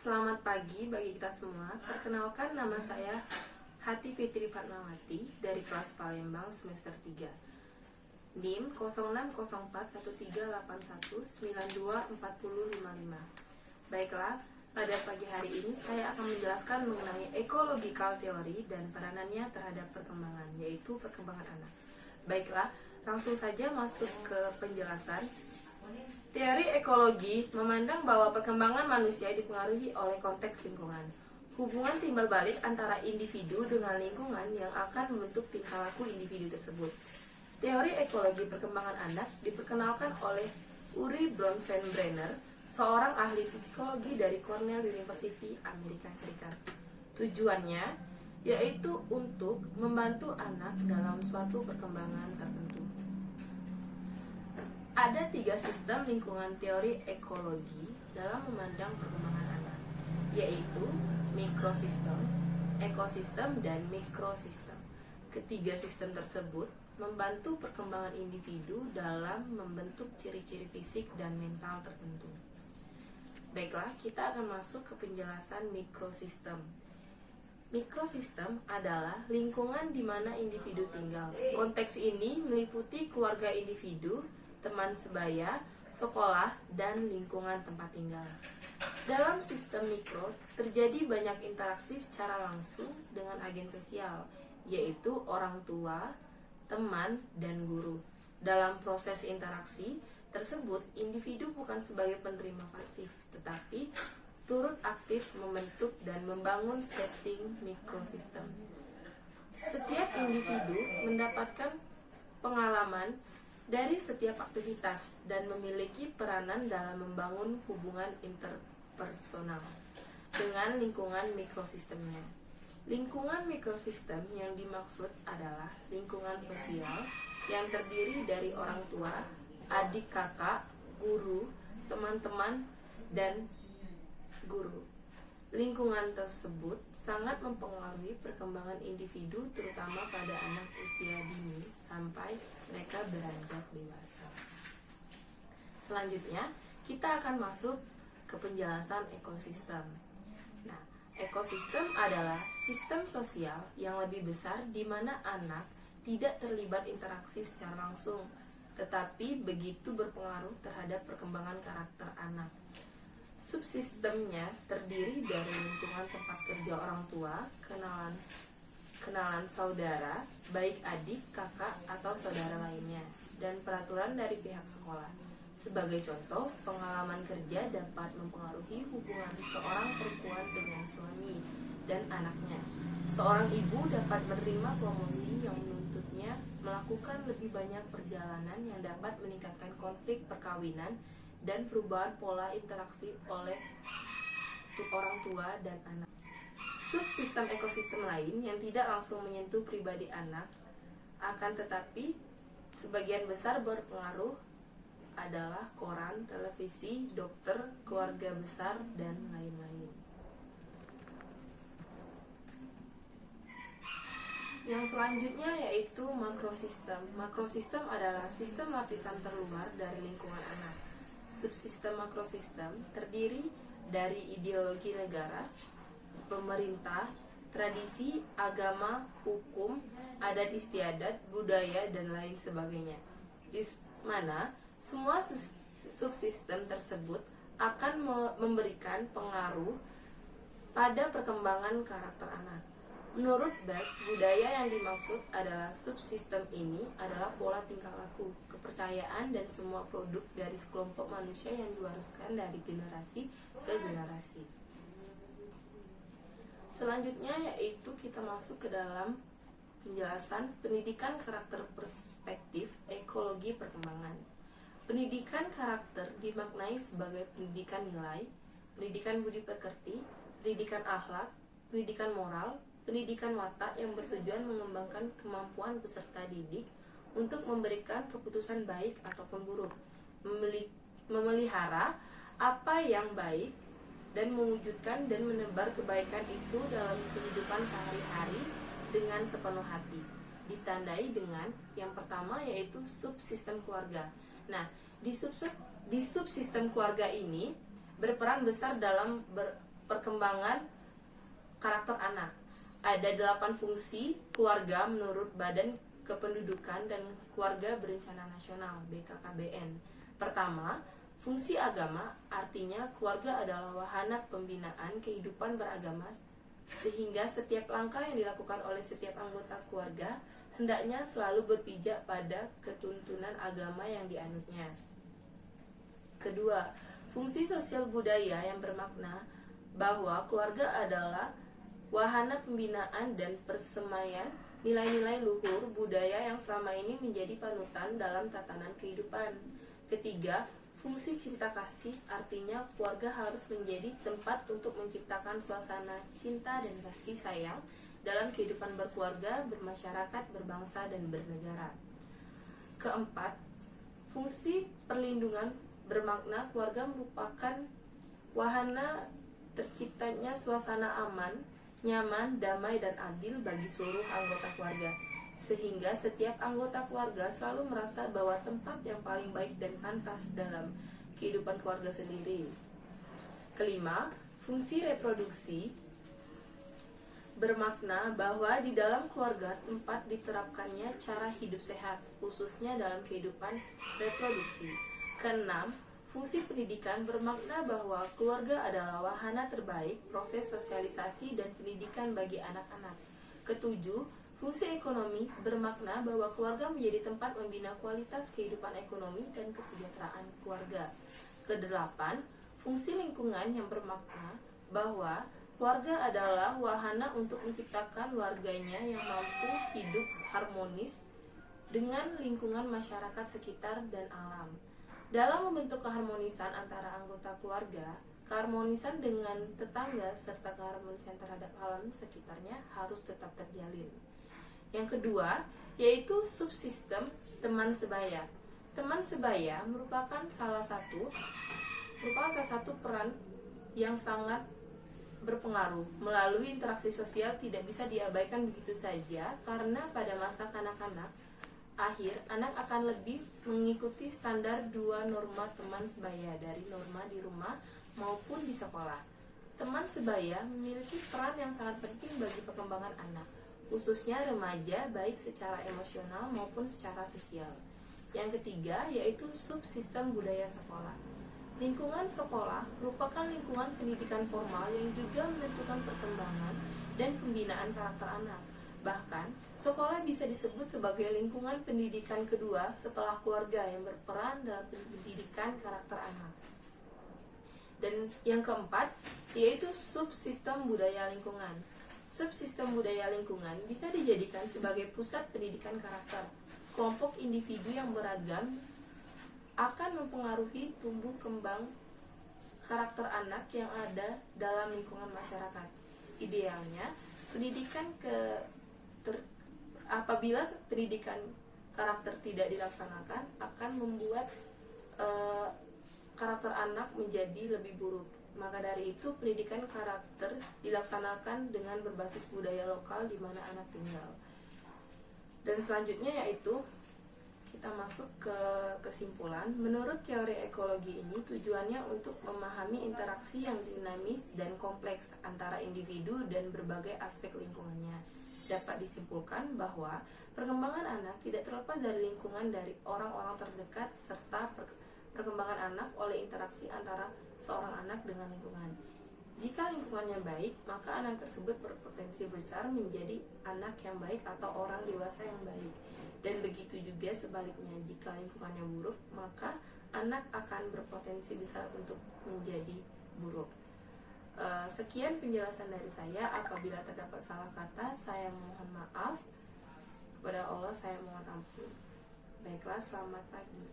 Selamat pagi bagi kita semua. Perkenalkan, nama saya Hati Fitri Fatmawati dari kelas Palembang semester 3. NIM 06041381924055. Baiklah, pada pagi hari ini saya akan menjelaskan mengenai ecological theory dan peranannya terhadap perkembangan, yaitu perkembangan anak. Baiklah, langsung saja masuk ke penjelasan. Teori ekologi memandang bahwa perkembangan manusia dipengaruhi oleh konteks lingkungan. Hubungan timbal balik antara individu dengan lingkungan yang akan membentuk tingkah laku individu tersebut. Teori ekologi perkembangan anak diperkenalkan oleh Uri Bronfenbrenner, seorang ahli psikologi dari Cornell University, Amerika Serikat. Tujuannya yaitu untuk membantu anak dalam suatu perkembangan tertentu. Ada 3 sistem lingkungan teori ekologi dalam memandang perkembangan anak, yaitu mikrosistem, ekosistem, dan mikrosistem. Ketiga sistem tersebut membantu perkembangan individu dalam membentuk ciri-ciri fisik dan mental tertentu. Baiklah, kita akan masuk ke penjelasan mikrosistem. Mikrosistem adalah lingkungan di mana individu tinggal. Konteks ini meliputi keluarga individu, teman sebaya, sekolah, dan lingkungan tempat tinggal. Dalam sistem mikro, terjadi banyak interaksi secara langsung dengan agen sosial, yaitu orang tua, teman, dan guru. Dalam proses interaksi tersebut, individu bukan sebagai penerima pasif, tetapi turut aktif membentuk dan membangun setting mikrosistem. Setiap individu mendapatkan pengalaman dari setiap aktivitas dan memiliki peranan dalam membangun hubungan interpersonal dengan lingkungan mikrosistemnya. Lingkungan mikrosistem yang dimaksud adalah lingkungan sosial yang terdiri dari orang tua, adik kakak, guru, teman-teman, dan guru. Lingkungan tersebut sangat mempengaruhi perkembangan individu, terutama pada anak usia dini sampai mereka beranjak dewasa. Selanjutnya, kita akan masuk ke penjelasan ekosistem. Nah, ekosistem adalah sistem sosial yang lebih besar di mana anak tidak terlibat interaksi secara langsung, tetapi begitu berpengaruh terhadap perkembangan karakter anak. Subsistemnya terdiri dari lingkungan tempat kerja orang tua, kenalan saudara, baik adik, kakak, atau saudara lainnya, dan peraturan dari pihak sekolah. Sebagai contoh, pengalaman kerja dapat mempengaruhi hubungan seorang perempuan dengan suami dan anaknya. Seorang ibu dapat menerima promosi yang menuntutnya melakukan lebih banyak perjalanan yang dapat meningkatkan konflik perkawinan dan perubahan pola interaksi oleh orang tua dan anak. Subsistem ekosistem lain yang tidak langsung menyentuh pribadi anak, akan tetapi sebagian besar berpengaruh adalah koran, televisi, dokter, keluarga besar, dan lain-lain. Yang selanjutnya yaitu makrosistem. Makrosistem adalah sistem lapisan terluar dari lingkungan anak. Subsistem makrosistem terdiri dari ideologi negara, pemerintah, tradisi, agama, hukum, adat istiadat, budaya, dan lain sebagainya. Di mana semua subsistem tersebut akan memberikan pengaruh pada perkembangan karakter anak. Menurut Beck, budaya yang dimaksud adalah subsistem ini adalah pola tingkah laku, kepercayaan, dan semua produk dari sekelompok manusia yang diwariskan dari generasi ke generasi. Selanjutnya yaitu kita masuk ke dalam penjelasan pendidikan karakter perspektif ekologi perkembangan. Pendidikan karakter dimaknai sebagai pendidikan nilai, pendidikan budi pekerti, pendidikan akhlak, pendidikan moral, pendidikan watak yang bertujuan mengembangkan kemampuan peserta didik untuk memberikan keputusan baik ataupun buruk, memelihara apa yang baik, dan mewujudkan dan menebar kebaikan itu dalam kehidupan sehari-hari dengan sepenuh hati. Ditandai dengan yang pertama yaitu subsistem keluarga. Nah, di subsistem keluarga ini berperan besar dalam perkembangan karakter anak. Ada 8 fungsi keluarga menurut Badan Kependudukan dan Keluarga Berencana Nasional (BKKBN). Pertama, fungsi agama, artinya keluarga adalah wahana pembinaan kehidupan beragama, sehingga setiap langkah yang dilakukan oleh setiap anggota keluarga hendaknya selalu berpijak pada ketuntunan agama yang dianutnya. Kedua, fungsi sosial budaya yang bermakna bahwa keluarga adalah wahana pembinaan dan persemaian nilai-nilai luhur budaya yang selama ini menjadi panutan dalam tatanan kehidupan. Ketiga, fungsi cinta kasih, artinya keluarga harus menjadi tempat untuk menciptakan suasana cinta dan kasih sayang dalam kehidupan berkeluarga, bermasyarakat, berbangsa, dan bernegara. Keempat, fungsi perlindungan bermakna keluarga merupakan wahana terciptanya suasana aman, nyaman, damai, dan adil bagi seluruh anggota keluarga, sehingga setiap anggota keluarga selalu merasa bahwa tempat yang paling baik dan pantas dalam kehidupan keluarga sendiri. Kelima, fungsi reproduksi bermakna bahwa di dalam keluarga tempat diterapkannya cara hidup sehat, khususnya dalam kehidupan reproduksi. Keenam, fungsi pendidikan bermakna bahwa keluarga adalah wahana terbaik proses sosialisasi dan pendidikan bagi anak-anak. Ketujuh, fungsi ekonomi bermakna bahwa keluarga menjadi tempat membina kualitas kehidupan ekonomi dan kesejahteraan keluarga. Kedelapan, fungsi lingkungan yang bermakna bahwa keluarga adalah wahana untuk menciptakan warganya yang mampu hidup harmonis dengan lingkungan masyarakat sekitar dan alam. Dalam membentuk keharmonisan antara anggota keluarga, keharmonisan dengan tetangga, serta keharmonisan terhadap alam sekitarnya harus tetap terjalin. Yang kedua, yaitu subsistem teman sebaya. Teman sebaya merupakan salah satu peran yang sangat berpengaruh. Melalui interaksi sosial tidak bisa diabaikan begitu saja, karena pada masa kanak-kanak akhir, anak akan lebih mengikuti standar dua norma teman sebaya, dari norma di rumah maupun di sekolah. Teman sebaya memiliki peran yang sangat penting bagi perkembangan anak, khususnya remaja, baik secara emosional maupun secara sosial. Yang ketiga, yaitu subsistem budaya sekolah. Lingkungan sekolah merupakan lingkungan pendidikan formal yang juga menentukan perkembangan dan pembinaan karakter anak. Bahkan, sekolah bisa disebut sebagai lingkungan pendidikan kedua setelah keluarga yang berperan dalam pendidikan karakter anak. Dan yang keempat, yaitu subsistem budaya lingkungan. Subsistem budaya lingkungan bisa dijadikan sebagai pusat pendidikan karakter. Kelompok individu yang beragam akan mempengaruhi tumbuh kembang karakter anak yang ada dalam lingkungan masyarakat. Idealnya, apabila pendidikan karakter tidak dilaksanakan, akan membuat karakter anak menjadi lebih buruk. Maka dari itu, pendidikan karakter dilaksanakan dengan berbasis budaya lokal di mana anak tinggal. Dan selanjutnya yaitu kita masuk ke kesimpulan. Menurut teori ekologi ini, tujuannya untuk memahami interaksi yang dinamis dan kompleks antara individu dan berbagai aspek lingkungannya. Dapat disimpulkan bahwa perkembangan anak tidak terlepas dari lingkungan dari orang-orang terdekat, serta perkembangan anak oleh interaksi antara seorang anak dengan lingkungan. Jika lingkungannya baik, maka anak tersebut berpotensi besar menjadi anak yang baik atau orang dewasa yang baik. Dan begitu juga sebaliknya, jika lingkungannya buruk, maka anak akan berpotensi besar untuk menjadi buruk. Sekian penjelasan dari saya. Apabila terdapat salah kata, saya mohon maaf. Kepada Allah saya mohon ampun. Baiklah, selamat pagi.